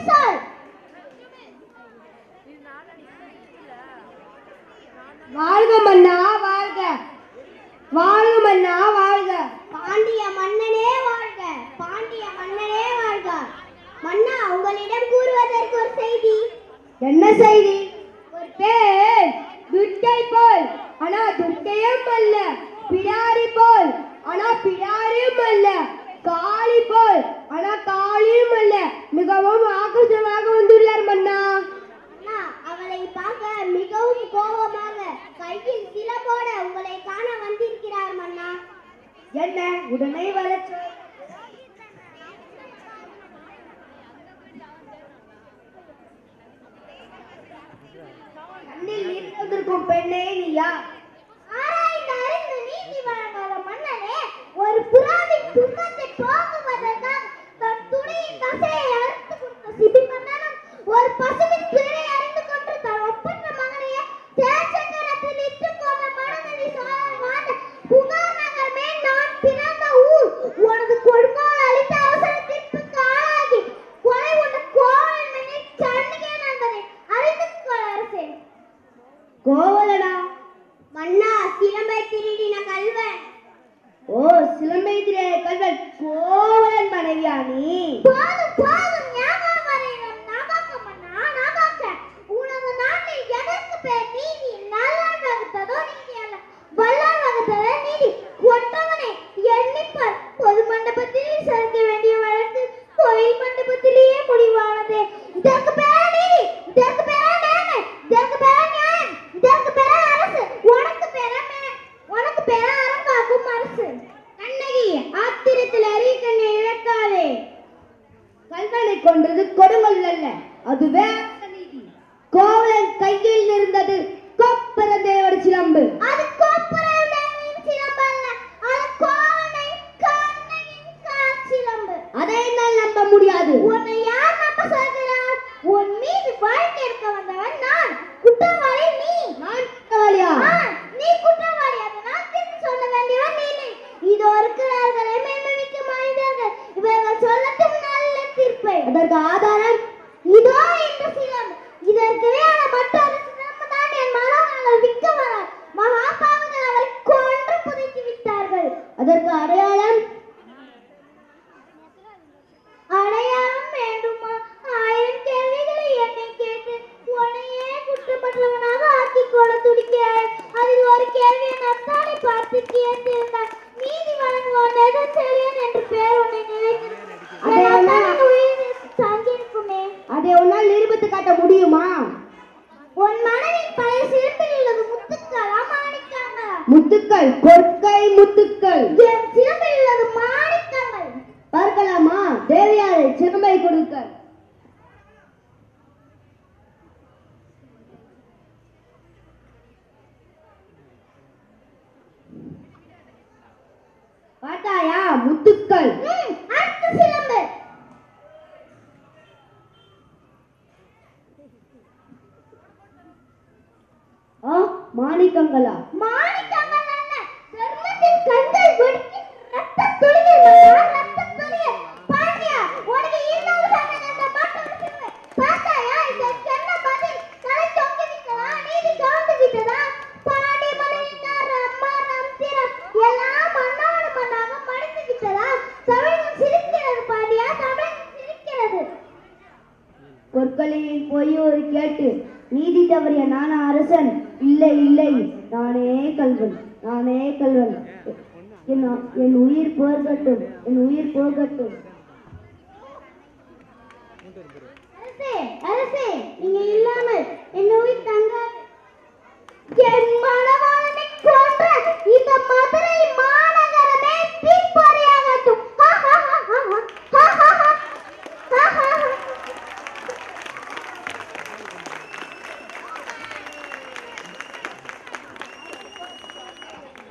சொல். வாழ்க மன்னா வாழ்க, வாழ்க மன்னா வாழ்க. பாண்டிய மன்னனே வாழ்க, பாண்டிய மன்னனே வாழ்க. மன்னா, உங்களிடம் கூறுவதற்கு ஒரு செய்தி. என்ன செய்தி? ஒரு பேர் துர்க்கை போல் ஆனா துர்க்கையும் அல்ல, பிடாரி போல் ஆனா பிடாரியும் அல்ல, காளி போல் ஆனா காளியும் அல்ல, மிகவும் ஆக்ரோஷமாக வந்துள்ளார் மன்னா. அண்ணா, அவளை பார்க்க மிகவும் கோபமாக கையில் சிலம்போட உங்களை காண வந்திருக்கிறார் மன்னா. என்ன உடனே வரச் சொல். கண்ணில் நீர் வந்திருக்கும் பெண்ணே நீயா? ஆராய்ந்து அறிந்து நீதி வழங்காத மன்னனே, ஒரு புறாவின் துன்பத்தை போக்குவதற்காக தன் துணியின் தசையை அறுத்து கொடுத்த சிபி மன்னனும், ஒரு பசுவின் துயரை அறிந்து கொண்டு தன் ஒப்பற்ற மகனையே தேசங்கரத்தில் இட்டு கொண்ட மனநதி சோழன் வாழ்ந்த புகார் நகர் மேல் நான் பிறந்த ஊர். உனது கொடுங்கோல் அளித்த அவசரத்திற்கு ஆளாகி கொலை உண்ட கோவலன் மன்னனை கண்ணுகேன் என்பதை அறிந்து கொள் அரசே. கோவலனா? மன்னா, சிலம்பை திருடின கல்வன். ஓ, சிலம்பை திருடின கல்வன் கோவலன் மனைவியா நீ? போதும் போதும், ஞாபகம் வரையிலும் நாபாக்க மன்னா, நாபாக்க. உனது நாட்டில் எதற்கு பேர் நீதி? நல்லார் வகுத்ததோ நீதி அல்ல, வல்லார் வகுத்ததோ நீதி. ஒட்டவனை எண்ணிப்பார். பொது மண்டபத்தில் செலுத்த வேண்டிய வழக்கு கோயில் மண்டபத்திலேயே முடிவானது. இதற்கு பேர் நீதி, இதற்கு பேர் நேர்மை, இதற்கு பேர் நியாயம், இதற்கு பேர் அரசு. உனக்கு பேர அறங்காக்கும் அரசு. கண்ணகி, ஆத்திரத்தில் அறிக்கண்ணை இழக்காதே. கல்வனை கொன்றது கொடுங்கோல் அல்ல, அதுவே நீதி. கோவலன் கையில் இருந்தது கொப்பரதேவர் சிலம்பு. அது கொப்பரதேவரின் சிலம்பு அல்ல, அது கோவலனை கண்ணகியின் சிலம்பு. அதை என்னால் நம்ப முடியாது. உன்னை யார் நம்ப சொல்கிறார்? உன் மீது வழக்கு எடுக்க வந்தவன் நான், குற்றவாளி நீ. நான் குற்றவாளியா? நீ குற்றவாளி, அதனால் திருப்பி சொல்ல வேண்டியவன் நீ. இதோ இருக்கிறார்களே மேன்மைமிக்க மனிதர்கள், இவர்கள் சொல்லட்டும் நல்ல தீர்ப்பை. அதற்கு ஆதாரம் இதோ இந்த சிலம்பு. இதற்கு வேற மற்றொரு சிலம்பு தான் என் மனவர்கள் விற்க வர மகாபாவங்கள் அவரை கொன்று புதைத்து விட்டார்கள். அதற்கு அடையாளம்? அடையாளம் வேண்டுமா? 1000 கேள்விகளை என்னை கேட்டு உன்னையே குற்றப்பட்டவனாக ஆக்கிக் கொள்ள துடிக்கிறாய். அதில் ஒரு கேள்வியை நத்தானை பார்த்து கேட்டிருந்தார். நீதி வழங்குவான் எதன் செழியன் என்று பேர் உன்னை நினைக்கிறேன். தங்கியிருக்குமே. அதை உன்னால் நிரூபித்து காட்ட முடியுமா? உன் மனதின் பழைய சிறப்பில் உள்ளது முத்துக்களா மாணிக்கங்களா? முத்துக்கள், கொற்கை முத்துக்கள். என் சிறப்பில் உள்ளது மாணிக்கங்கள். பார்க்கலாமா? தேவியாரை சிலம்பை கொடுக்க. பார்த்தாயா? முத்துக்கள். அடுத்த சிலம்பு. மாணிக்கங்களா? மாணிக்கங்கள் அல்ல, தர்மத்தின் கண்கள் வெடித்து ரத்த துளிகள், ரத்த துளிகள். பாண்டியா, உனக்கு இன்னொரு சமயத்தை மாற்றம் சிலம்பு. பார்த்தாயா? இதற்கு என்ன பதில்? தலை தொங்கி விட்டதா? நீதி கவர்ந்து விட்டதா? பாண்டிய மனைவிக்கார அம்மா நம்பிரம் எல்லாம் மண்ணோடு மண்ணாக மடிந்து விட்டதா? தமிழகம் சிரிக்கிறது பாண்டியா, தமிழகம் சிரிக்கிறது. பொற்களில் போய் ஒரு கேட்டு நீதி தவறிய நான அரசன்? இல்லை இல்லை, நானே கல்வன், நானே கல்வன். என் உயிர் போகட்டும், என் உயிர் போகட்டும். அரசே, அரசே, நீங்க இல்லாமல் என் உயிர் தங்க